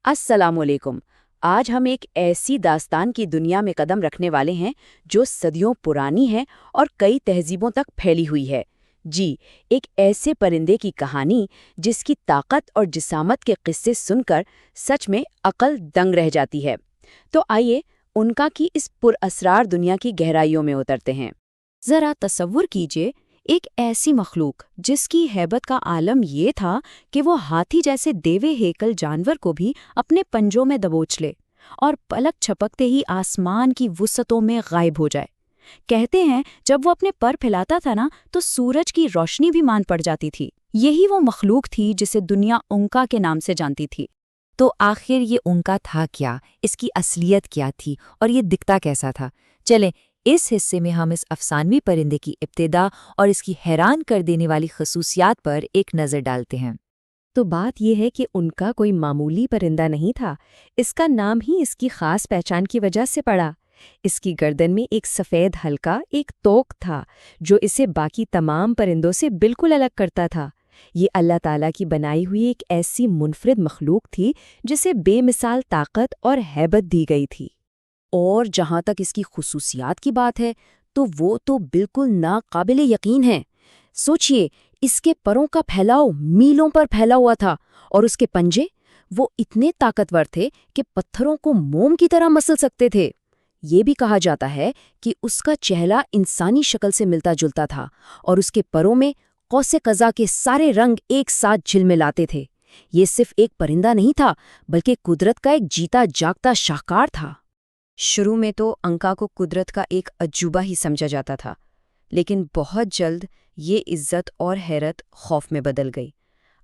अस्सलाम वालेकुम। आज हम एक ऐसी दास्तान की दुनिया में कदम रखने वाले हैं जो सदियों पुरानी है और कई तहजीबों तक फैली हुई है। जी, एक ऐसे परिंदे की कहानी जिसकी ताकत और जिसामत के किस्से सुनकर सच में अकल दंग रह जाती है। तो आइए उनका की इस पुरअसरार दुनिया की गहराइयों में उतरते हैं। जरा तसव्वुर कीजिए, एक ऐसी मखलूक जिसकी हैबत का आलम ये था कि वो हाथी जैसे देवे हेकल जानवर को भी अपने पंजों में दबोच ले और पलक झपकते ही आसमान की वुसअतों में गायब हो जाए। कहते हैं जब वो अपने पर फैलाता था ना तो सूरज की रोशनी भी मान पड़ जाती थी। यही वो मखलूक थी जिसे दुनिया उनका के नाम से जानती थी। तो आखिर ये उनका था क्या, इसकी असलियत क्या थी और ये दिखता कैसा था? चलें, इस हिस्से में हम इस अफसानवी परिंदे की इब्तिदा और इसकी हैरान कर देने वाली खसूसियात पर एक नज़र डालते हैं। तो बात यह है कि उनका कोई मामूली परिंदा नहीं था। इसका नाम ही इसकी खास पहचान की वजह से पड़ा। इसकी गर्दन में एक सफ़ेद हल्का एक तोक था जो इसे बाकी तमाम परिंदों से बिल्कुल अलग करता था। ये अल्लाह ताला की बनाई हुई एक ऐसी मुनफरिद मखलूक थी जिसे बेमिसाल ताकत और हैबत दी गई थी। और जहाँ तक इसकी खुसूसियात की बात है तो वो तो बिल्कुल नाकाबिले यकीन है। सोचिए, इसके परों का फैलाव मीलों पर फैला हुआ था और उसके पंजे वो इतने ताकतवर थे कि पत्थरों को मोम की तरह मसल सकते थे। ये भी कहा जाता है कि उसका चेहरा इंसानी शक्ल से मिलता जुलता था और उसके परों में कौसे कज़ा के सारे रंग एक साथ झिलमिलाते थे। ये सिर्फ एक परिंदा नहीं था बल्कि कुदरत का एक जीता जागता शाहकार था। शुरू में तो अंका को कुदरत का एक अजूबा ही समझा जाता था, लेकिन बहुत जल्द ये इज्जत और हैरत खौफ में बदल गई।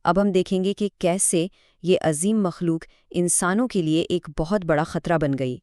अब हम देखेंगे कि कैसे ये अजीम मखलूक इंसानों के लिए एक बहुत बड़ा खतरा बन गई।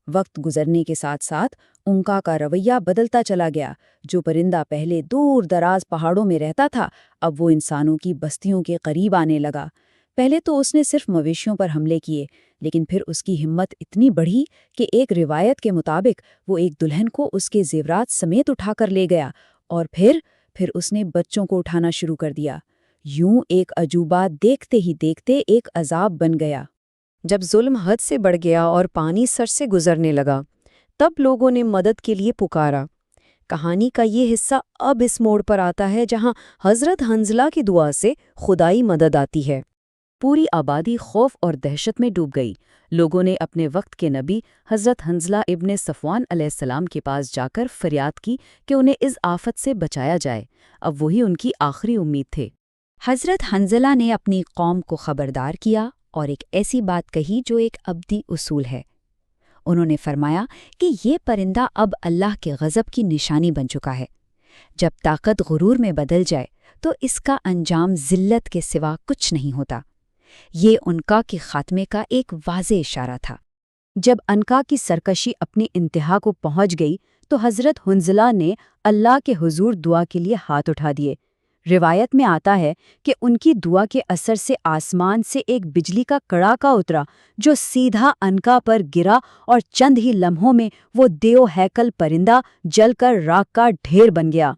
वक्त गुजरने के साथ साथ उनका का रवैया बदलता चला गया। जो परिंदा पहले दूर दराज पहाड़ों में रहता था, अब वो इंसानों की बस्तियों के करीब आने लगा। पहले तो उसने सिर्फ मवेशियों पर हमले किए, लेकिन फिर उसकी हिम्मत इतनी बढ़ी कि एक रिवायत के मुताबिक वो एक दुल्हन को उसके जेवरात समेत उठाकर ले गया और फिर उसने बच्चों को उठाना शुरू कर दिया। यूं एक अजूबा देखते ही देखते एक अजाब बन गया। जब जुल्म हद से बढ़ गया और पानी सर से गुजरने लगा, तब लोगों ने मदद के लिए पुकारा। कहानी का ये हिस्सा अब इस मोड़ पर आता है जहां हजरत हंजला की दुआ से खुदाई मदद आती है। पूरी आबादी खौफ और दहशत में डूब गई। लोगों ने अपने वक्त के नबी हज़रत हंजला इब्ने सफ़वान अलैहिस्सलाम के पास जाकर फरियाद की कि उन्हें इस आफत से बचाया जाए। अब वही उनकी आखिरी उम्मीद थे। हज़रत हंज़ला ने अपनी कौम को खबरदार किया और एक ऐसी बात कही जो एक अब्दी उसूल है। उन्होंने फरमाया कि ये परिंदा अब अल्लाह के गज़ब की निशानी बन चुका है। जब ताकत गुरूर में बदल जाए तो इसका अंजाम ज़िल्लत के सिवा कुछ नहीं होता। ये उनका के खात्मे का एक वाज़े इशारा था। जब अनका की सरकशी अपनी इंतहा को पहुंच गई तो हज़रत हुंज़ला ने अल्लाह के हुजूर दुआ के लिए हाथ उठा दिए। रिवायत में आता है कि उनकी दुआ के असर से आसमान से एक बिजली का कड़ाका उतरा जो सीधा अनका पर गिरा और चंद ही लम्हों में वो देव हैकल परिंदा जलकर राख का ढेर बन गया।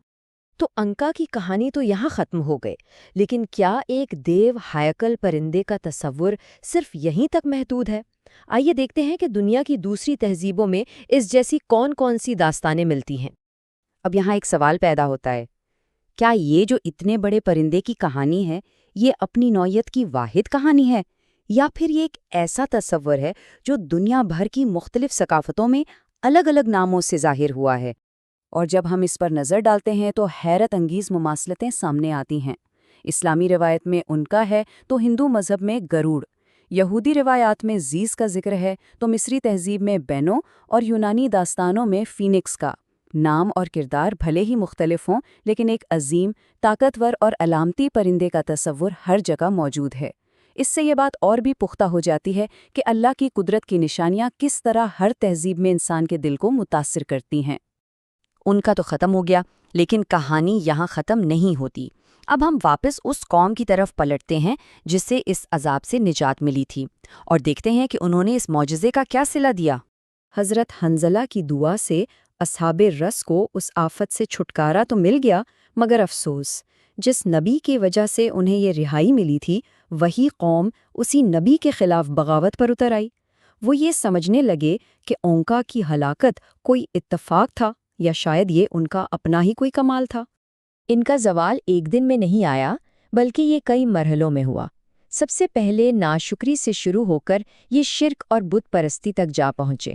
तो अंका की कहानी तो यहाँ ख़त्म हो गई, लेकिन क्या एक देव हैकल परिंदे का तस्वुर सिर्फ यहीं तक महदूद है? आइए देखते हैं कि दुनिया की दूसरी तहजीबों में इस जैसी कौन-कौन सी दास्तानें मिलती हैं। अब यहाँ एक सवाल पैदा होता है, क्या ये जो इतने बड़े परिंदे की कहानी है, ये अपनी नौयत की वाहिद कहानी है, या फिर ये एक ऐसा तस्वुर है जो दुनिया भर की मुख्तलिफ सकाफ़तों में अलग-अलग नामों से ज़ाहिर हुआ है? और जब हम इस पर नज़र डालते हैं तो हैरत अंगीज़ मुमासलतें सामने आती हैं। इस्लामी रिवायत में उनका है तो हिंदू मज़हब में गरुड़, यहूदी रिवायात में ज़ीज़ का जिक्र है तो मिस्री तहज़ीब में बेनो और यूनानी दास्तानों में फीनिक्स का। नाम और किरदार भले ही मुख्तलिफ हों, लेकिन एक अजीम, ताकतवर और अलामती परिंदे का तस्वुर हर जगह मौजूद है। इससे ये बात और भी पुख्ता हो जाती है कि अल्लाह की कुदरत की निशानियाँ किस तरह हर तहज़ीब में इंसान के दिल को मुतासिर करती हैं। उनका तो ख़त्म हो गया, लेकिन कहानी यहाँ ख़त्म नहीं होती। अब हम वापस उस कौम की तरफ पलटते हैं जिससे इस अजाब से निजात मिली थी और देखते हैं कि उन्होंने इस मौजज़े का क्या सिला दिया। हज़रत हंज़ला की दुआ से असहाबे रस को उस आफत से छुटकारा तो मिल गया, मगर अफसोस, जिस नबी की वजह से उन्हें ये रिहाई मिली थी وہی قوم اسی نبی کے خلاف بغاوت پر اتر آئی۔ وہ یہ سمجھنے لگے کہ اونکا کی ہلاکت کوئی اتفاق تھا یا شاید یہ ان کا اپنا ہی کوئی کمال تھا۔ ان کا زوال ایک دن میں نہیں آیا، بلکہ یہ کئی مرحلوں میں ہوا۔ سب سے پہلے ناشکری سے شروع ہو کر یہ شرک اور بت پرستی تک جا پہنچے۔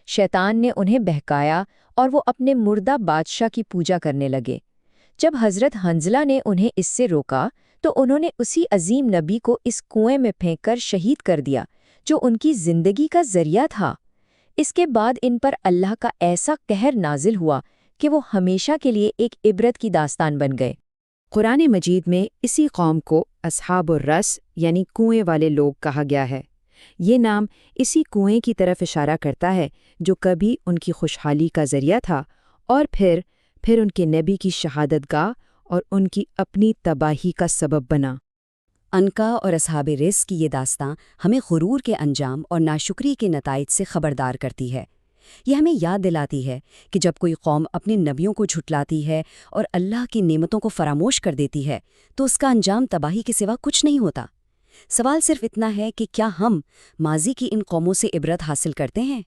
شیطان نے انہیں بہکایا اور وہ اپنے مردہ بادشاہ کی پوجا کرنے لگے۔ جب حضرت حنظلہ نے انہیں اس سے روکا تو انہوں نے اسی عظیم نبی کو اس کنویں میں پھینک کر شہید کر دیا جو ان کی زندگی کا ذریعہ تھا۔ اس کے بعد ان پر اللہ کا ایسا قہر نازل ہوا کہ وہ ہمیشہ کے لیے ایک عبرت کی داستان بن گئے۔ قرآن مجید میں اسی قوم کو اصحاب الرس یعنی کنویں والے لوگ کہا گیا ہے۔ یہ نام اسی کنویں کی طرف اشارہ کرتا ہے جو کبھی ان کی خوشحالی کا ذریعہ تھا اور پھر ان کے نبی کی شہادت گاہ اور ان کی اپنی تباہی کا سبب بنا۔ عنقا اور اصحاب رس کی یہ داستاں ہمیں غرور کے انجام اور ناشکری کے نتائج سے خبردار کرتی ہے۔ یہ ہمیں یاد دلاتی ہے کہ جب کوئی قوم اپنے نبیوں کو جھٹلاتی ہے اور اللہ کی نعمتوں کو فراموش کر دیتی ہے تو اس کا انجام تباہی کے سوا کچھ نہیں ہوتا۔ سوال صرف اتنا ہے کہ کیا ہم ماضی کی ان قوموں سے عبرت حاصل کرتے ہیں؟